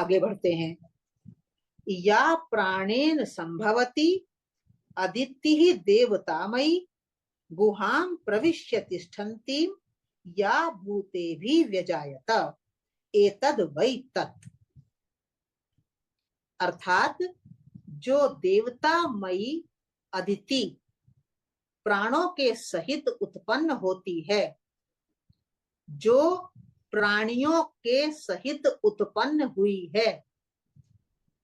आगे बढ़ते हैं। या प्राणेन संभवती अदिति देवतामयी गुहां प्रविश्य तिष्ठन्ती या भूते भी व्यजायत एतद वै तत्। अर्थात जो देवतामयी अदिति प्राणों के सहित उत्पन्न होती है, जो प्राणियों के सहित उत्पन्न हुई है,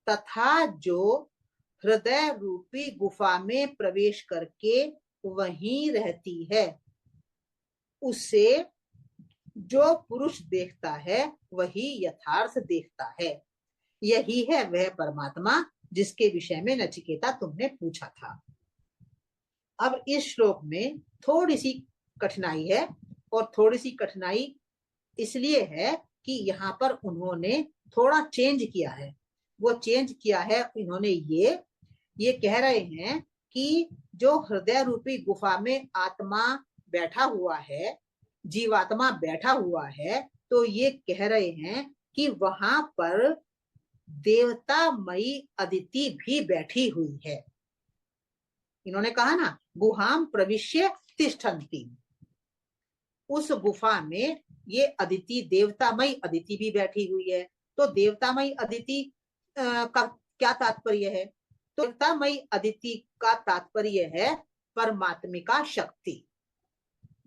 तथा जो हृदय रूपी गुफा में प्रवेश करके वहीं रहती है, उसे जो पुरुष देखता है वही यथार्थ देखता है। यही है वह परमात्मा जिसके विषय में नचिकेता तुमने पूछा था। अब इस श्लोक में थोड़ी सी कठिनाई है, और थोड़ी सी कठिनाई इसलिए है कि यहाँ पर उन्होंने थोड़ा चेंज किया है। वो चेंज किया है इन्होंने ये कह रहे हैं कि जो हृदय रूपी गुफा में आत्मा बैठा हुआ है, जीवात्मा बैठा हुआ है, तो ये कह रहे हैं कि वहां पर देवतामयी अदिति भी बैठी हुई है। इन्होंने कहा ना, गुहां प्रविश्य तिष्ठन्ति, उस गुफा में ये अदिति, देवतामयी अदिति भी बैठी हुई है। तो देवतामयी अदिति का क्या तात्पर्य है? तो देवतामयी अदिति का तात्पर्य है परमात्मिका शक्ति।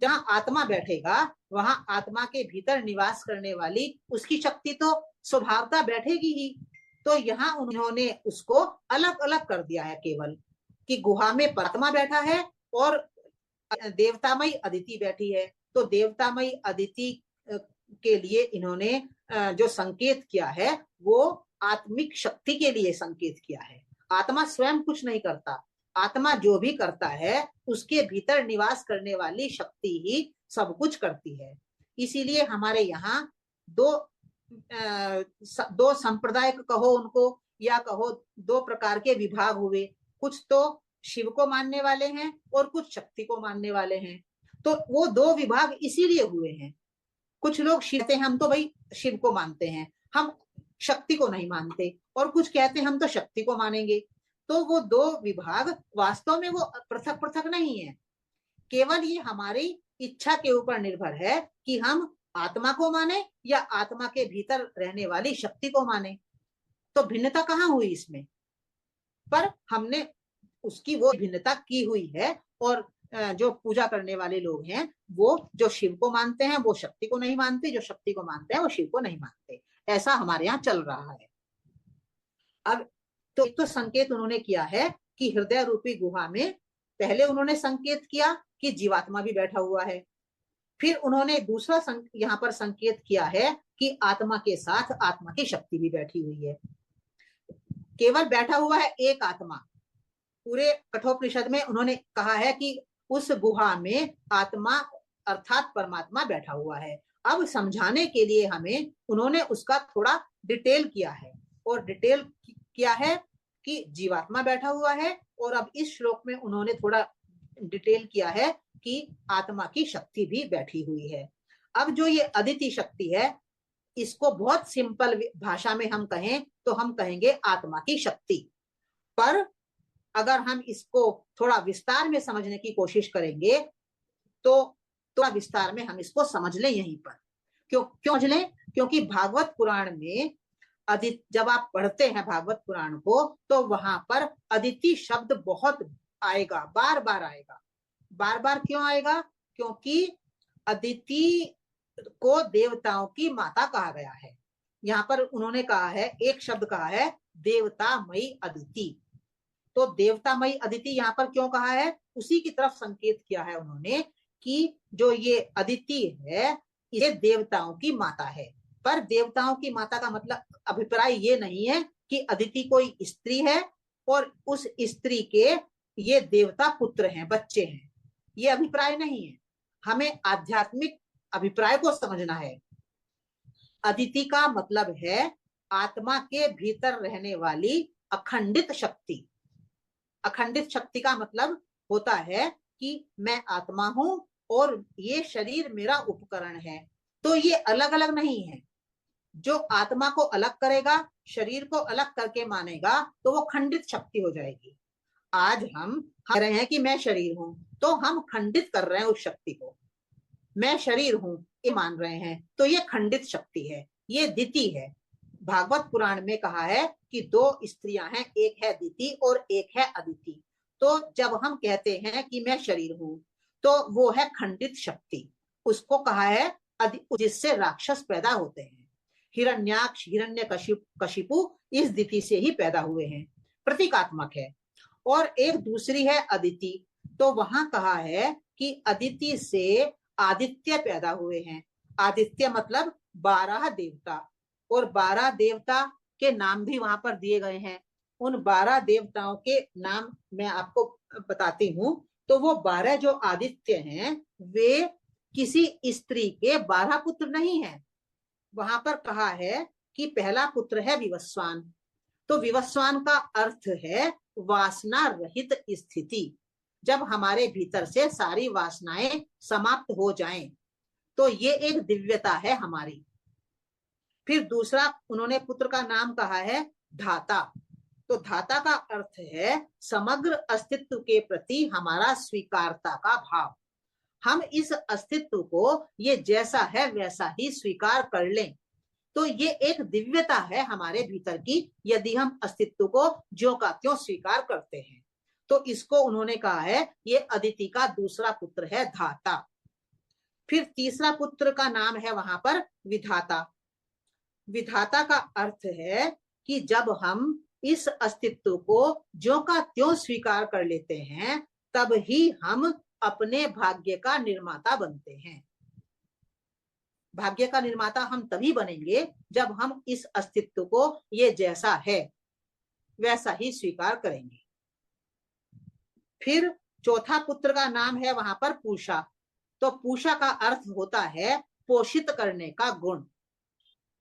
जहां आत्मा बैठेगा वहां आत्मा के भीतर निवास करने वाली उसकी शक्ति तो स्वभावता बैठेगी ही। तो यहाँ उन्होंने उसको अलग अलग कर दिया है, केवल कि गुहा में परमात्मा बैठा है और देवतामयी अदिति बैठी है। तो देवतामयी अदिति के लिए इन्होंने जो संकेत किया है वो आत्मिक शक्ति के लिए संकेत किया है। आत्मा स्वयं कुछ नहीं करता, आत्मा जो भी करता है उसके भीतर निवास करने वाली शक्ति ही सब कुछ करती है। इसीलिए हमारे यहाँ दो संप्रदाय कहो उनको, या कहो दो प्रकार के विभाग हुए। कुछ तो शिव को मानने वाले हैं और कुछ शक्ति को मानने वाले हैं। तो वो दो विभाग इसीलिए हुए हैं। कुछ लोग कहते हैं हम तो भाई शिव को मानते हैं, हम शक्ति को नहीं मानते, और कुछ कहते हैं हम तो शक्ति को मानेंगे। तो वो दो विभाग वास्तव में वो पृथक पृथक नहीं है, केवल ये हमारी इच्छा के ऊपर निर्भर है कि हम आत्मा को माने या आत्मा के भीतर रहने वाली शक्ति को माने। तो भिन्नता कहाँ हुई इसमें? पर हमने उसकी वो भिन्नता की हुई है, और जो पूजा करने वाले लोग हैं वो जो शिव को मानते हैं वो शक्ति को नहीं मानते, जो शक्ति को मानते हैं वो शिव को नहीं मानते। ऐसा हमारे यहाँ चल रहा है। अब तो एक तो संकेत उन्होंने किया है कि हृदय रूपी गुहा में, पहले उन्होंने संकेत किया कि जीवात्मा भी बैठा हुआ है, फिर उन्होंने दूसरा यहाँ पर संकेत किया है कि आत्मा के साथ आत्मा की शक्ति भी बैठी हुई है। केवल बैठा हुआ है एक आत्मा। पूरे कठोपनिषद में उन्होंने कहा है कि उस गुहा में आत्मा अर्थात परमात्मा बैठा हुआ है। अब समझाने के लिए हमें उन्होंने उसका थोड़ा डिटेल किया है, और डिटेल किया है कि जीवात्मा बैठा हुआ है, और अब इस श्लोक में उन्होंने थोड़ा डिटेल किया है कि आत्मा की शक्ति भी बैठी हुई है। अब जो ये अदिति शक्ति है, इसको बहुत सिंपल भाषा में हम कहें तो हम कहेंगे आत्मा की शक्ति। पर अगर हम इसको थोड़ा विस्तार में समझने की कोशिश करेंगे तो थोड़ा विस्तार में हम इसको समझ लें यहीं पर। क्यों समझ लें? क्योंकि भागवत पुराण में जब आप पढ़ते हैं भागवत पुराण को, तो वहां पर अदिति शब्द बहुत आएगा, बार बार आएगा। बार बार क्यों आएगा? क्योंकि अदिति को देवताओं की माता कहा गया है। यहाँ पर उन्होंने कहा है, एक शब्द कहा है देवतामयी अदिति। तो देवतामयी अदिति यहाँ पर क्यों कहा है? उसी की तरफ संकेत किया है उन्होंने कि जो ये अदिति है ये देवताओं की माता है। पर देवताओं की माता का मतलब अभिप्राय ये नहीं है कि अदिति कोई स्त्री है और उस स्त्री के ये देवता पुत्र हैं, बच्चे हैं, ये अभिप्राय नहीं है। हमें आध्यात्मिक अभिप्राय को समझना है। अदिति का मतलब है आत्मा के भीतर रहने वाली अखंडित शक्ति। अखंडित शक्ति का मतलब होता है कि मैं आत्मा हूं और ये शरीर मेरा उपकरण है। तो ये अलग अलग नहीं है। जो आत्मा को अलग करेगा, शरीर को अलग करके मानेगा, तो वो खंडित शक्ति हो जाएगी। आज हम कह रहे हैं कि मैं शरीर हूं, तो हम खंडित कर रहे हैं उस शक्ति को। मैं शरीर हूं ये मान रहे हैं, तो ये खंडित शक्ति है, ये दिति है। भागवत पुराण में कहा है कि दो स्त्रियां हैं, एक है दिति और एक है अदिति। तो जब हम कहते हैं कि मैं शरीर हूं, तो वो है खंडित शक्ति, उसको कहा है जिससे राक्षस पैदा होते हैं। हिरण्याक्ष, हिरण्यकशिपु इस दिति से ही पैदा हुए हैं, प्रतीकात्मक है। और एक दूसरी है अदिति, तो वहां कहा है कि अदिति से आदित्य पैदा हुए हैं। आदित्य मतलब 12 देवता, और 12 देवता के नाम भी वहां पर दिए गए हैं। उन 12 देवताओं के नाम मैं आपको बताती हूँ। तो वो 12 जो आदित्य हैं, वे किसी स्त्री के 12 पुत्र नहीं हैं। वहां पर कहा है कि पहला पुत्र है विवस्वान। तो विवस्वान का अर्थ है वासना रहित स्थिति। जब हमारे भीतर से सारी वासनाएं समाप्त हो जाएं, तो ये एक दिव्यता है हमारी। फिर दूसरा उन्होंने पुत्र का नाम कहा है धाता। तो धाता का अर्थ है समग्र अस्तित्व के प्रति हमारा स्वीकारता का भाव। हम इस अस्तित्व को ये जैसा है वैसा ही स्वीकार कर लें, तो ये एक दिव्यता है हमारे भीतर की, यदि हम अस्तित्व को ज्यों का त्यों स्वीकार करते हैं। तो इसको उन्होंने कहा है ये अदिति का दूसरा पुत्र है धाता। फिर तीसरा पुत्र का नाम है वहां पर विधाता। विधाता का अर्थ है कि जब हम इस अस्तित्व को ज्यों का त्यों स्वीकार कर लेते हैं, तब ही हम अपने भाग्य का निर्माता बनते हैं। भाग्य का निर्माता हम तभी बनेंगे जब हम इस अस्तित्व को ये जैसा है वैसा ही स्वीकार करेंगे। फिर चौथा पुत्र का नाम है वहां पर पूषा। तो पूषा का अर्थ होता है पोषित करने का गुण।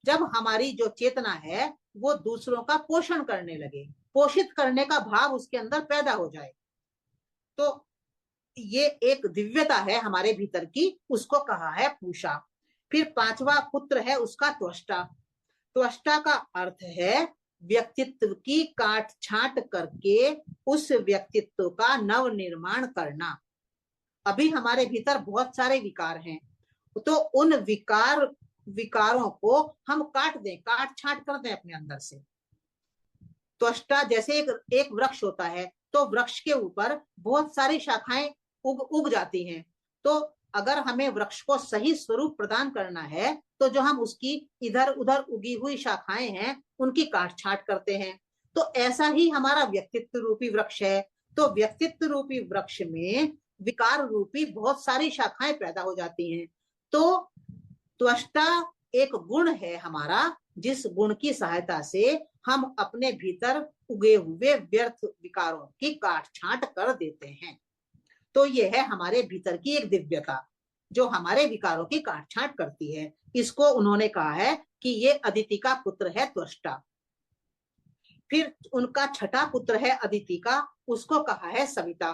जब हमारी जो चेतना है वो दूसरों का पोषण करने लगे, पोषित करने का भाव उसके अंदर पैदा हो जाए, तो ये एक दिव्यता है हमारे भीतर की, उसको कहा है पूषा। फिर पांचवा पुत्र है उसका त्वष्टा। त्वष्टा का अर्थ है व्यक्तित्व की काट छांट करके उस व्यक्तित्व का नव निर्माण करना। अभी हमारे भीतर बहुत सारे विकार हैं, तो उन विकारों को हम काट दें, काट छांट कर दें अपने अंदर से। त्वष्टा जैसे एक वृक्ष होता है, तो वृक्ष के ऊपर बहुत सारी शाखाएं उग जाती हैं। तो अगर हमें वृक्ष को सही स्वरूप प्रदान करना है, तो जो हम उसकी इधर उधर उगी हुई शाखाएं हैं उनकी काट छांट करते हैं। तो ऐसा ही हमारा व्यक्तित्व रूपी वृक्ष है। तो व्यक्तित्व रूपी वृक्ष में विकार रूपी बहुत सारी शाखाएं पैदा हो जाती हैं। तो त्वष्टा एक गुण है हमारा, जिस गुण की सहायता से हम अपने भीतर उगे हुए व्यर्थ विकारों की काट छांट कर देते हैं। तो ये है हमारे भीतर की एक दिव्यता जो हमारे विकारों की काट छांट करती है। इसको उन्होंने कहा है कि ये अदिति का पुत्र है त्वष्टा। फिर उनका छठा पुत्र है अदिति का, उसको कहा है सविता।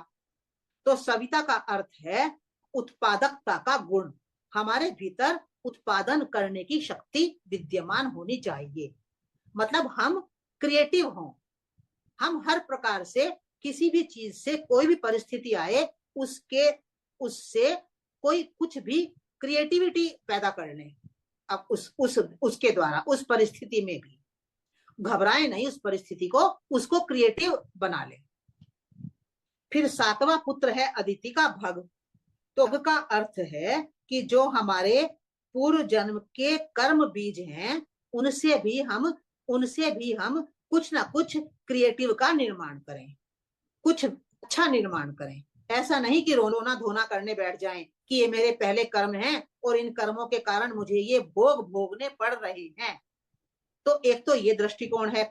तो सविता का अर्थ है उत्पादकता का गुण। हमारे भीतर उत्पादन करने की शक्ति विद्यमान होनी चाहिए, मतलब हम क्रिएटिव हों। हम हर प्रकार से किसी भी चीज से, कोई भी परिस्थिति आए उससे कोई कुछ भी क्रिएटिविटी पैदा कर ले। अब उसके द्वारा उस परिस्थिति में भी घबराए नहीं, उस परिस्थिति को, उसको क्रिएटिव बना ले। फिर सातवां पुत्र है अदिति का भग। तो भग का अर्थ है कि जो हमारे पूर्व जन्म के कर्म बीज हैं, उनसे भी हम कुछ ना कुछ क्रिएटिव का निर्माण करें, कुछ अच्छा निर्माण करें। ऐसा नहीं कि रोना धोना करने बैठ जाएं कि ये मेरे पहले कर्म हैं और इन कर्मों के कारण मुझे ये भोग भोगने पड़ रहे हैं। तो एक तो ये दृष्टिकोण है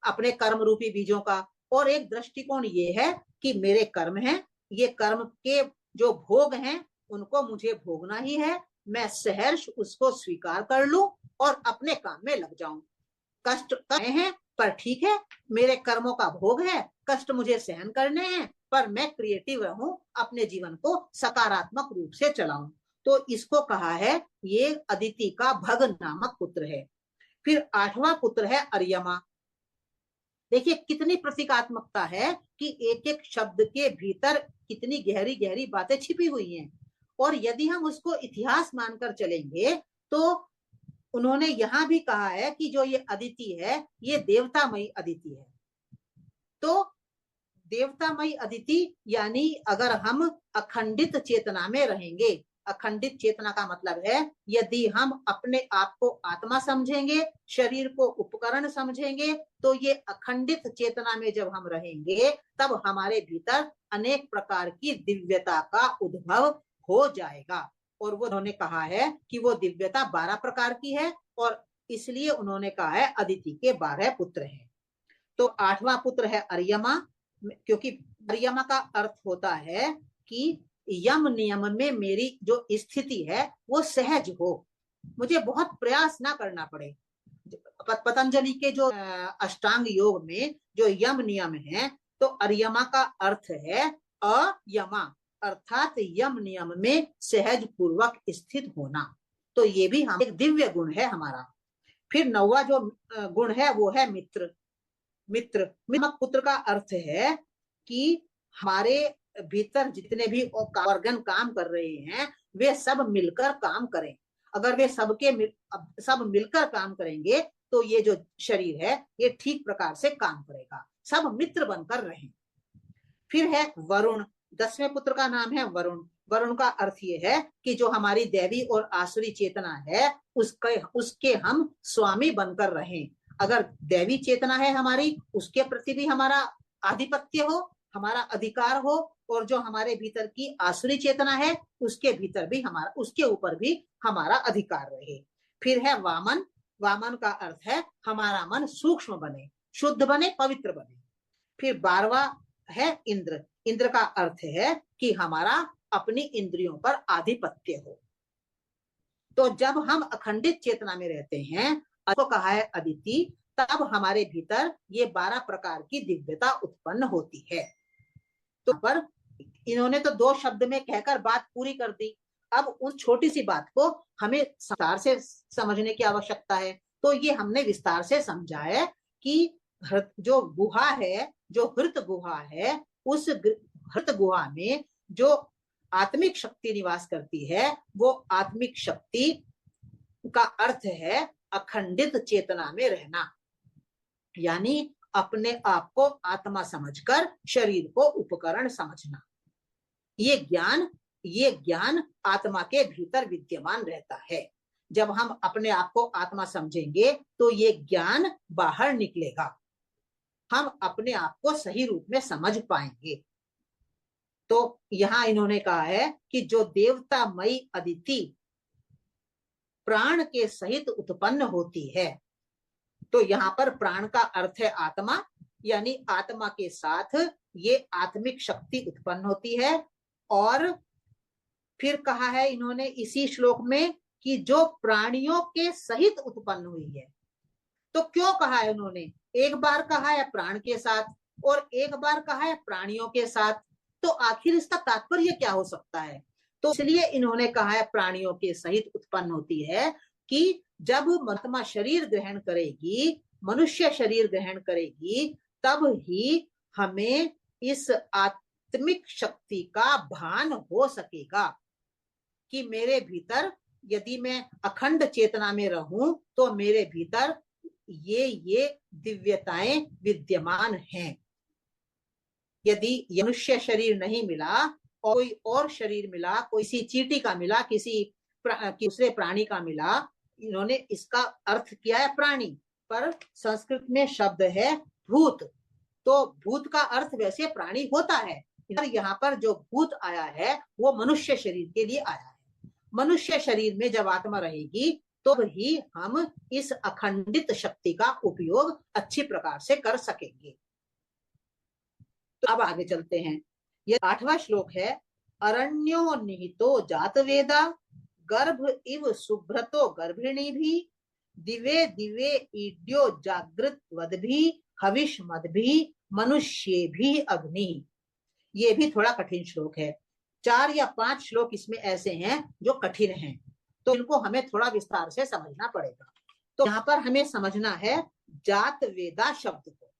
अपने कर्म रूपी बीजों का, और एक दृष्टिकोण ये है कि मेरे कर्म हैं, ये कर्म के जो भोग हैं उनको मुझे भोगना ही है। मैं सहर्ष उसको स्वीकार कर लूं और अपने काम में लग जाऊं। कष्ट हैं पर ठीक है, मेरे कर्मों का भोग है, कष्ट मुझे सहन करने हैं, पर मैं क्रिएटिव रहूं, अपने जीवन को सकारात्मक रूप से चलाऊं। तो इसको कहा है ये अदिति का भग नामक पुत्र है। फिर 8वां पुत्र है अर्यमा। देखिए कितनी प्रतीकात्मकता है कि एक एक शब्द के भीतर कितनी गहरी गहरी बातें छिपी हुई हैं। और यदि हम उसको इतिहास मानकर चलेंगे तो उन्होंने यहां भी कहा है कि जो ये अदिति है ये देवतामयी अदिति है। तो देवतामयी अदिति यानी अगर हम अखंडित चेतना में रहेंगे, अखंडित चेतना का मतलब है यदि हम अपने आप को आत्मा समझेंगे, शरीर को उपकरण समझेंगे, तो ये अखंडित चेतना में जब हम रहेंगे तब हमारे भीतर अनेक प्रकार की दिव्यता का उद्भव हो जाएगा। और वो उन्होंने कहा है कि वो दिव्यता 12 प्रकार की है और इसलिए उन्होंने कहा है अदिति के 12 पुत्र हैं। तो 8वां पुत्र है अर्यमा, क्योंकि अर्यमा का अर्थ होता है कि यम नियम में मेरी जो स्थिति है वो सहज हो, मुझे बहुत प्रयास ना करना पड़े। पतंजलि के जो अष्टांग योग में जो यम नियम है, तो अर्यमा का अर्थ है अयमा, अर्थात यम नियम में सहज पूर्वक स्थित होना। तो ये भी हम एक दिव्य गुण है हमारा। फिर 9वां जो गुण है वो है मित्र। मित्र पुत्र का अर्थ है कि हमारे भीतर जितने भी ऑर्गन काम कर रहे हैं वे सब मिलकर काम करें। अगर वे सब मिलकर काम करेंगे तो ये जो शरीर है ये ठीक प्रकार से काम करेगा, सब मित्र बनकर रहें। फिर है वरुण, 10वें पुत्र का नाम है वरुण। वरुण का अर्थ ये है कि जो हमारी दैवी और आसुरी चेतना है उसके हम स्वामी बनकर रहें। अगर दैवी चेतना है हमारी, उसके प्रति भी हमारा आधिपत्य हो, हमारा अधिकार हो, और जो हमारे भीतर की आसुरी चेतना है उसके भीतर भी हमारा, उसके ऊपर भी हमारा अधिकार रहे। फिर है वामन। वामन का अर्थ है हमारा मन सूक्ष्म बने, शुद्ध बने, पवित्र बने। फिर 12वां है इंद्र। इंद्र का अर्थ है कि हमारा अपनी इंद्रियों पर आधिपत्य हो। तो जब हम अखंडित चेतना में रहते हैं, तो कहा है अदिति, तब हमारे भीतर ये 12 प्रकार की दिव्यता उत्पन्न होती है। तो पर इन्होंने तो 2 शब्द में कहकर बात पूरी कर दी। अब उस छोटी सी बात को हमें विस्तार से समझने की आवश्यकता है। तो ये हमने विस्तार से समझा है कि जो गुहा है, जो हृत गुहा है, उस हृत गुहा में जो आत्मिक शक्ति निवास करती है, वो आत्मिक शक्ति का अर्थ है अखंडित चेतना में रहना, यानी अपने आप को आत्मा समझकर शरीर को उपकरण समझना। ये ज्ञान आत्मा के भीतर विद्यमान रहता है। जब हम अपने आप को आत्मा समझेंगे तो ये ज्ञान बाहर निकलेगा, हम अपने आप को सही रूप में समझ पाएंगे। तो यहां इन्होंने कहा है कि जो देवतामयी अदिति प्राण के सहित उत्पन्न होती है, तो यहाँ पर प्राण का अर्थ है आत्मा, यानी आत्मा के साथ ये आत्मिक शक्ति उत्पन्न होती है। और फिर कहा है इन्होंने इसी श्लोक में कि जो प्राणियों के सहित उत्पन्न हुई है। तो क्यों कहा है उन्होंने? एक बार कहा है प्राण के साथ और एक बार कहा है प्राणियों के साथ, तो आखिर इसका तात्पर्य क्या हो सकता है? तो इसलिए इन्होंने कहा है प्राणियों के सहित उत्पन्न होती है कि जब आत्मा शरीर ग्रहण करेगी, मनुष्य शरीर ग्रहण करेगी, तब ही हमें इस आत्मिक शक्ति का भान हो सकेगा कि मेरे भीतर, यदि मैं अखंड चेतना में रहूं, तो मेरे भीतर ये दिव्यताएं विद्यमान हैं। यदि मनुष्य शरीर नहीं मिला और कोई और शरीर मिला, कोई सी चींटी का मिला, किसी दूसरे प्राणी का मिला, इन्होंने इसका अर्थ किया है प्राणी, पर संस्कृत में शब्द है भूत। तो भूत का अर्थ वैसे प्राणी होता है, यहाँ पर जो भूत आया है वो मनुष्य शरीर के लिए आया है। मनुष्य शरीर में जब आत्मा रहेगी तो ही हम इस अखंडित शक्ति का उपयोग अच्छी प्रकार से कर सकेंगे। तो अब आगे चलते हैं। यह 8वां श्लोक है, अरण्यो निहितो जात वेदा गर्भ इव शुभ्रतो गर्भिणी भी दिवे दिवे ईड्यो जागृत वद भी हविष मद भी मनुष्य भी अग्नि। ये भी थोड़ा कठिन श्लोक है। 4 या 5 श्लोक इसमें ऐसे हैं जो कठिन हैं, तो इनको हमें थोड़ा विस्तार से समझना पड़ेगा। तो यहाँ पर हमें समझना है जात वेदा शब्द को।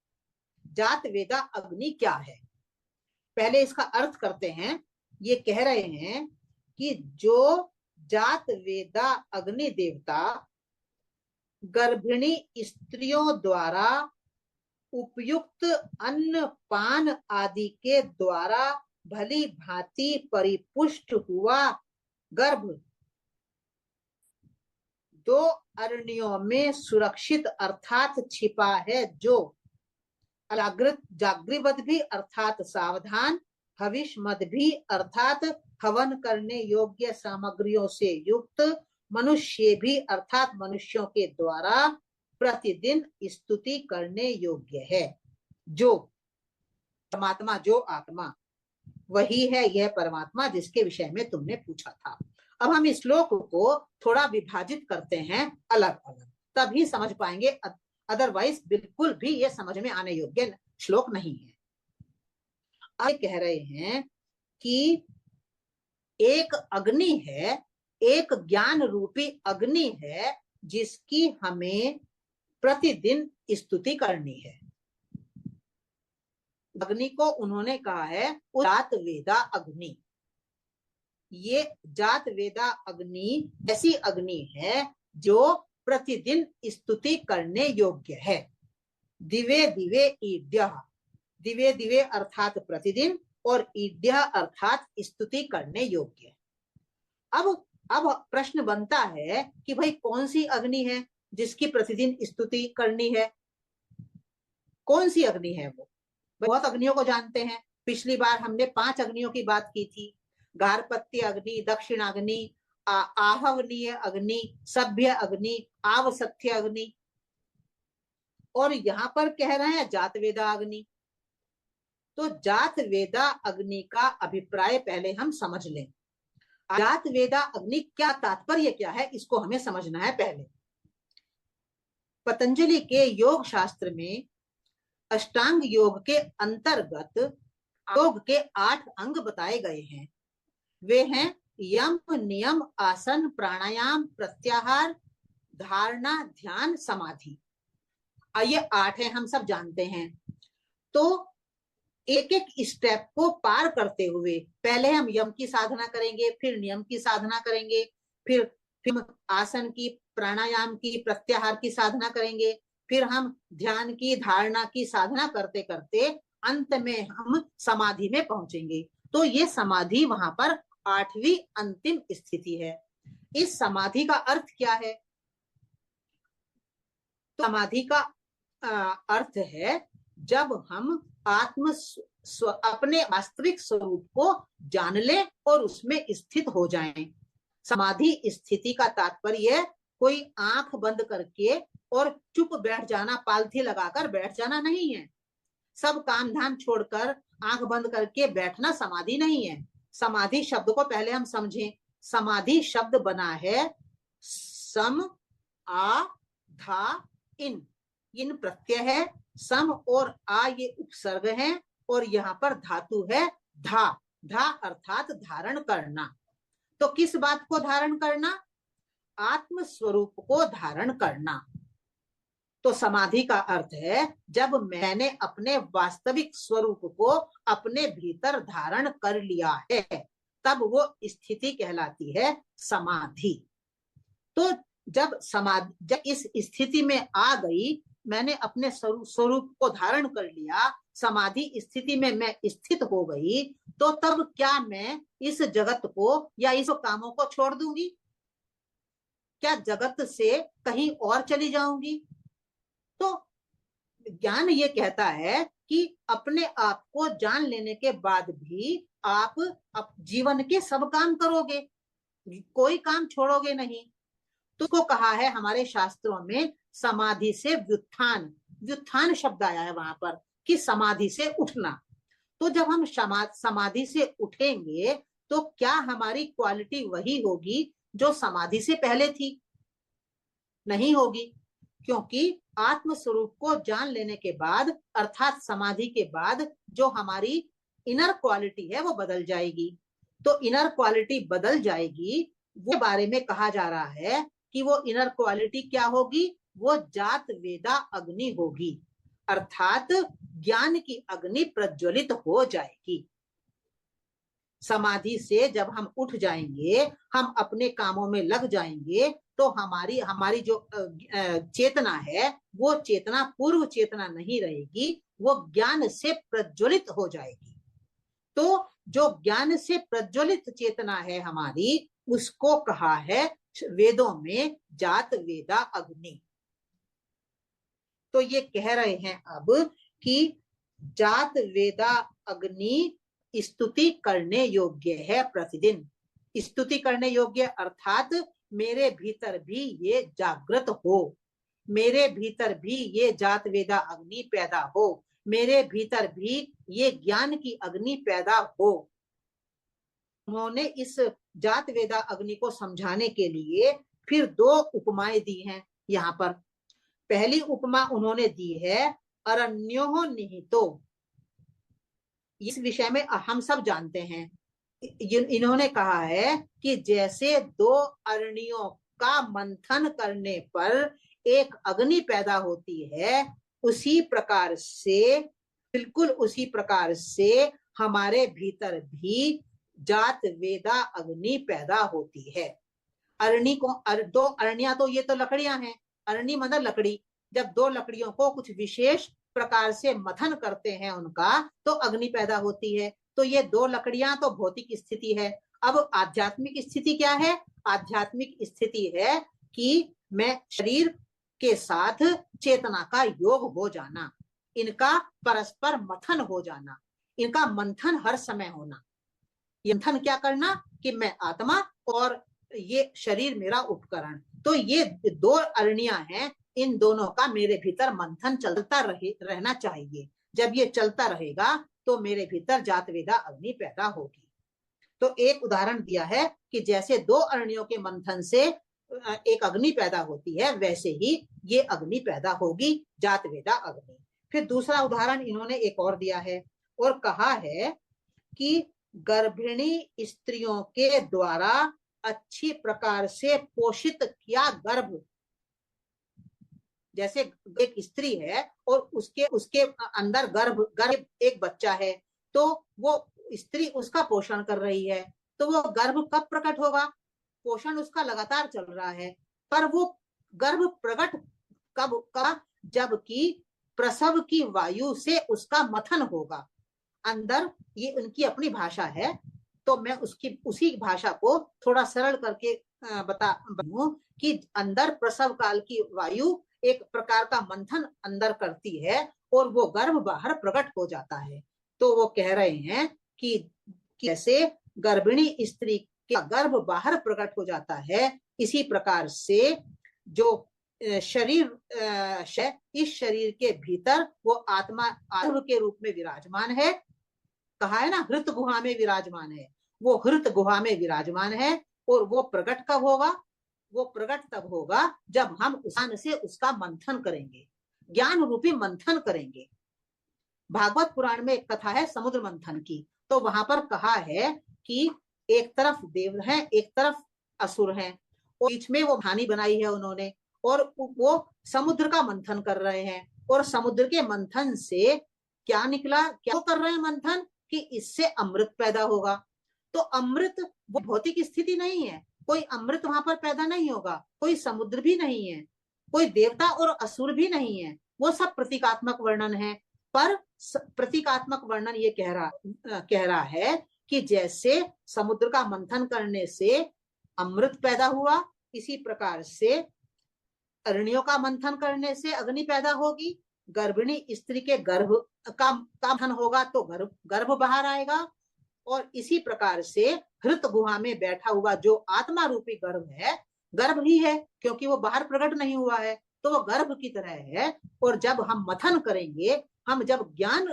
जात वेदा अग्नि क्या है, पहले इसका अर्थ करते हैं। ये कह रहे हैं कि जो जात वेदा अग्नि देवता गर्भिणी स्त्रियों द्वारा उपयुक्त अन्न पान आदि के द्वारा भली भांति परिपुष्ट हुआ गर्भ दो अरण्यों में सुरक्षित अर्थात छिपा है, जो जागृत भी अर्थात सावधान, हविष मद भी अर्थात हवन करने योग्य सामग्रियों से युक्त, मनुष्य भी अर्थात मनुष्यों के द्वारा प्रतिदिन स्तुति करने योग्य है। जो परमात्मा, जो आत्मा, वही है यह परमात्मा जिसके विषय में तुमने पूछा था। अब हम इस श्लोक को थोड़ा विभाजित करते हैं अलग अलग, तभी समझ पाएंगे, अदरवाइज बिल्कुल भी ये समझ में आने योग्य श्लोक नहीं है। अब कह रहे हैं कि एक अग्नि है, एक ज्ञान रूपी अग्नि है जिसकी हमें प्रतिदिन स्तुति करनी है। अग्नि को उन्होंने कहा है जात वेदा अग्नि। ये जात वेदा अग्नि ऐसी अग्नि है जो प्रतिदिन स्तुति करने योग्य है। दिवे दिवे ईड्य, दिवे दिवे अर्थात प्रतिदिन, और ईड्य अर्थात स्तुति करने योग्य। अब प्रश्न बनता है कि भाई कौन सी अग्नि है जिसकी प्रतिदिन स्तुति करनी है? कौन सी अग्नि है वो? बहुत अग्नियों को जानते हैं। पिछली बार हमने 5 अग्नियों की बात की थी। गार्हपत्य अग्नि, दक्षिणाग्नि, आहवनीय अग्नि, सभ्य अग्नि, आवसथ्य अग्नि, और यहां पर कह रहे हैं जात वेदा अग्नि। तो जात वेदा अग्नि का अभिप्राय पहले हम समझ लें। जात वेदा अग्नि क्या तात्पर्य क्या है, इसको हमें समझना है पहले। पतंजलि के योग शास्त्र में अष्टांग योग के अंतर्गत योग के 8 अंग बताए गए हैं। वे हैं यम, नियम, आसन, प्राणायाम, प्रत्याहार, धारणा, ध्यान, समाधि। ये 8 है, हम सब जानते हैं। तो एक एक स्टेप को पार करते हुए पहले हम यम की साधना करेंगे, फिर नियम की साधना करेंगे, फिर आसन की, प्राणायाम की, प्रत्याहार की साधना करेंगे, फिर हम ध्यान की, धारणा की साधना करते करते अंत में हम समाधि में पहुंचेंगे। तो ये समाधि वहां पर 8वीं अंतिम स्थिति है। इस समाधि का अर्थ क्या है? तो समाधि का अर्थ है जब हम अपने वास्तविक स्वरूप को जान ले और उसमें स्थित हो जाएं। समाधि स्थिति का तात्पर्य कोई आंख बंद करके और चुप बैठ जाना, पालथी लगाकर बैठ जाना नहीं है। सब काम धाम छोड़कर आंख बंद करके बैठना समाधि नहीं है। समाधि शब्द को पहले हम समझें। समाधि शब्द बना है सम, आ, धा, इन प्रत्यय है। सम और आ ये उपसर्ग है, और यहाँ पर धातु है धा। धा अर्थात धारण करना। तो किस बात को धारण करना? आत्म स्वरूप को धारण करना। तो समाधि का अर्थ है जब मैंने अपने वास्तविक स्वरूप को अपने भीतर धारण कर लिया है, तब वो स्थिति कहलाती है समाधि। तो जब इस स्थिति में आ गई, मैंने अपने स्वरूप को धारण कर लिया, समाधि स्थिति में मैं स्थित हो गई, तो तब क्या मैं इस जगत को या इस कामों को छोड़ दूंगी? क्या जगत से कहीं और चली जाऊंगी? तो ज्ञान ये कहता है कि अपने आप को जान लेने के बाद भी आप जीवन के सब काम करोगे, कोई काम छोड़ोगे नहीं। तो को कहा है हमारे शास्त्रों में समाधि से व्युत्थान, व्युत्थान शब्द आया है वहां पर कि समाधि से उठना। तो जब हम समाधि से उठेंगे तो क्या हमारी क्वालिटी वही होगी जो समाधि से पहले थी? नहीं होगी, क्योंकि आत्म स्वरूप को जान लेने के बाद अर्थात समाधि के बाद जो हमारी इनर क्वालिटी है वो बदल जाएगी। तो इनर क्वालिटी बदल जाएगी, वो बारे में कहा जा रहा है कि वो इनर क्वालिटी क्या होगी? वो जात वेदा अग्नि होगी, अर्थात ज्ञान की अग्नि प्रज्वलित हो जाएगी। समाधि से जब हम उठ जाएंगे, हम अपने कामों में लग जाएंगे, तो हमारी हमारी जो चेतना है वो चेतना पूर्व चेतना नहीं रहेगी, वो ज्ञान से प्रज्वलित हो जाएगी। तो जो ज्ञान से प्रज्वलित चेतना है हमारी, उसको कहा है वेदों में जात वेदा अग्नि। तो ये कह रहे हैं अब कि जात वेदा अग्नि स्तुति करने योग्य है प्रतिदिन। स्तुति करने योग्य अर्थात मेरे भीतर भी ये जागृत हो, मेरे भीतर भी ये जात वेदा अग्नि पैदा हो, मेरे भीतर भी ये ज्ञान की अग्नि पैदा हो। उन्होंने इस जात वेदा अग्नि को समझाने के लिए फिर दो उपमाएं दी हैं यहाँ पर। पहली उपमा उन्होंने दी है अरण्यो निहितो। इस विषय में हम सब जानते हैं। इन्होंने कहा है कि जैसे दो अरण्यों का मंथन करने पर एक अग्नि पैदा होती है, उसी प्रकार से, बिल्कुल उसी प्रकार से हमारे भीतर भी जात वेदा अग्नि पैदा होती है। अरणी को दो अरण्या, तो ये तो लकड़ियां हैं, अरणी मतलब लकड़ी। जब दो लकड़ियों को कुछ विशेष प्रकार से मथन करते हैं उनका, तो अग्नि पैदा होती है। तो ये दो लकड़ियां तो भौतिक स्थिति है। अब आध्यात्मिक स्थिति क्या है? आध्यात्मिक स्थिति है कि मैं शरीर के साथ चेतना का योग हो जाना, इनका परस्पर मथन हो जाना, इनका मंथन हर समय होना। मंथन क्या करना कि मैं आत्मा और ये शरीर मेरा उपकरण। तो ये दो अरण्या हैं, इन दोनों का मेरे भीतर मंथन चलता रहना चाहिए। जब ये चलता रहेगा तो मेरे भीतर जात वेदा अग्नि पैदा होगी। तो एक उदाहरण दिया है कि जैसे दो अरण्यों के मंथन से एक अग्नि पैदा होती है, वैसे ही ये अग्नि पैदा होगी, जात वेदा अग्नि। फिर दूसरा उदाहरण इन्होंने एक और दिया है और कहा है कि गर्भिणी स्त्रियों के द्वारा अच्छी प्रकार से पोषित किया गर्भ, जैसे एक स्त्री है और उसके उसके अंदर गर्भ एक बच्चा है, तो वो स्त्री उसका पोषण कर रही है, तो वो गर्भ कब प्रकट होगा? पोषण उसका लगातार चल रहा है, पर वो गर्भ प्रकट कब? जबकि प्रसव की वायु से उसका मथन होगा अंदर। ये उनकी अपनी भाषा है, तो मैं उसी भाषा को थोड़ा सरल करके बता कि अंदर प्रसव काल की वायु एक प्रकार का मंथन अंदर करती है और वो गर्भ बाहर प्रकट हो जाता है। तो वो कह रहे हैं कि कैसे गर्भिणी स्त्री का गर्भ बाहर प्रकट हो जाता है, इसी प्रकार से जो शरीर इस शरीर के भीतर वो आत्मा गर्भ के रूप में विराजमान है। कहा है ना, हृत गुहा में विराजमान है। वो हृत गुहा में विराजमान है और वो प्रकट कब होगा? वो प्रकट तब होगा जब हम ज्ञान से उसका मंथन करेंगे, ज्ञान रूपी मंथन करेंगे। भागवत पुराण में एक कथा है समुद्र मंथन की, तो वहां पर कहा है कि एक तरफ देव हैं, एक तरफ असुर हैं, और बीच में वो हानि बनाई है उन्होंने, और वो समुद्र का मंथन कर रहे हैं। और समुद्र के मंथन से क्या निकला? क्या कर रहे हैं मंथन कि इससे अमृत पैदा होगा। तो अमृत वो भौतिक स्थिति नहीं है, कोई अमृत वहां पर पैदा नहीं होगा, कोई समुद्र भी नहीं है, कोई देवता और असुर भी नहीं है, वो सब प्रतीकात्मक वर्णन है। पर प्रतीकात्मक वर्णन ये कह रहा है कि जैसे समुद्र का मंथन करने से अमृत पैदा हुआ, इसी प्रकार से अरण्यों का मंथन करने से अग्नि पैदा होगी, गर्भिणी स्त्री के गर्भ का मंथन होगा तो गर्भ बाहर आएगा, और इसी प्रकार से हृत गुहा में बैठा हुआ जो आत्मा रूपी गर्भ है, गर्भ ही है क्योंकि वो बाहर प्रकट नहीं हुआ है, तो वो गर्भ की तरह है। और जब हम मथन करेंगे, हम जब ज्ञान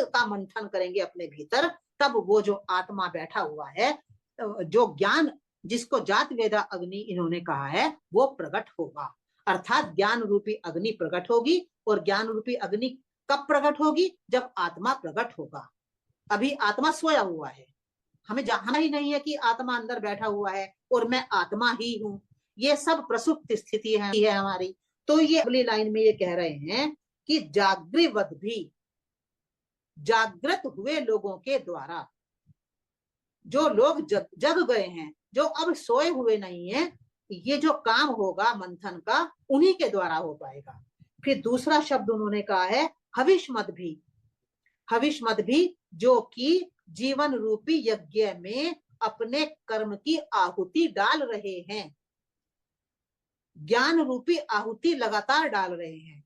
का मंथन करेंगे अपने भीतर, तब वो जो आत्मा बैठा हुआ है, जो ज्ञान जिसको जात वेदा अग्नि इन्होंने कहा है, वो प्रकट होगा। अर्थात ज्ञान रूपी अग्नि प्रकट होगी। और ज्ञान रूपी अग्नि कब प्रकट होगी? जब आत्मा प्रकट होगा। अभी आत्मा सोया हुआ है, हमें जानना ही नहीं है कि आत्मा अंदर बैठा हुआ है और मैं आत्मा ही हूं। ये सब प्रसुप्त स्थिति है हमारी। तो ये अगली लाइन में ये कह रहे हैं कि जागृवद भी, जागृत हुए लोगों के द्वारा, जो लोग जग गए हैं, जो अब सोए हुए नहीं है, ये जो काम होगा मंथन का उन्हीं के द्वारा हो पाएगा। फिर दूसरा शब्द उन्होंने कहा है हविष्मद भी, हविष्मद भी जो कि जीवन रूपी यज्ञ में अपने कर्म की आहुति डाल रहे हैं, ज्ञान रूपी आहुति लगातार डाल रहे हैं,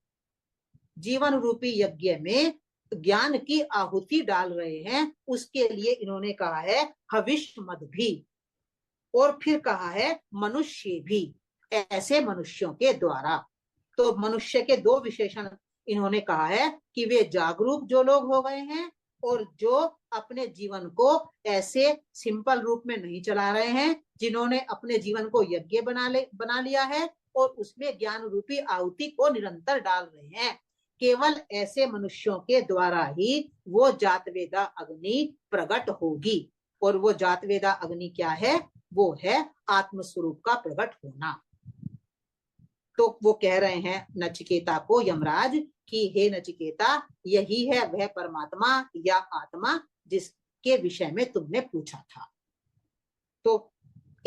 जीवन रूपी यज्ञ में ज्ञान की आहुति डाल रहे हैं, उसके लिए इन्होंने कहा है हविष्मद भी। और फिर कहा है मनुष्य भी, ऐसे मनुष्यों के द्वारा। तो मनुष्य के दो विशेषण इन्होंने कहा है कि वे जागरूक जो लोग हो गए हैं और जो अपने जीवन को ऐसे सिंपल रूप में नहीं चला रहे हैं, जिन्होंने अपने जीवन को यज्ञ बना लिया है और उसमें ज्ञान रूपी आहुति को निरंतर डाल रहे हैं। केवल ऐसे मनुष्यों के द्वारा ही वो जातवेदा अग्नि प्रकट होगी। और वो जातवेदा अग्नि क्या है? वो है आत्मस्वरूप का प्रकट होना। तो वो कह रहे हैं नचिकेता को यमराज कि हे नचिकेता, यही है वह परमात्मा या आत्मा जिसके विषय में तुमने पूछा था। तो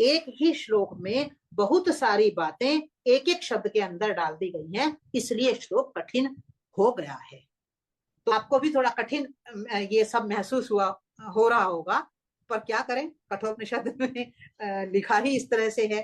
एक ही श्लोक में बहुत सारी बातें एक एक शब्द के अंदर डाल दी गई हैं, इसलिए श्लोक कठिन हो गया है। तो आपको भी थोड़ा कठिन ये सब महसूस हो रहा होगा, पर क्या करें, कठोपनिषद में लिखा ही इस तरह से है